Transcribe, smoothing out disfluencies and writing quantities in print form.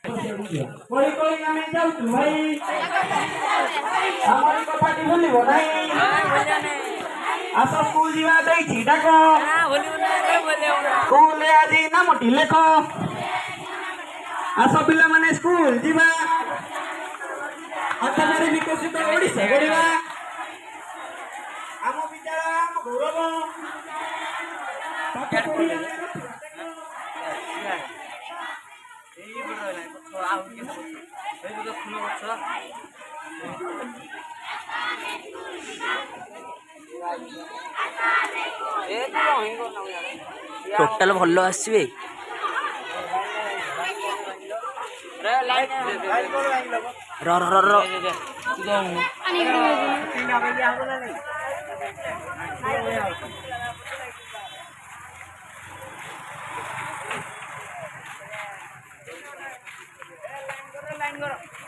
कोई कोई आमे जाउछु भाई हमर कथाटी भूलिबो नाही आस स्कूल जीवा देइछि डाको स्कूल आजी नामटी लेख आस पिला माने स्कूल जीवा अर्थकारी विकसित ओडिशा गढ़िबा आम विद्यालय आम गौरव टोटाल भल आसवे लाइन करो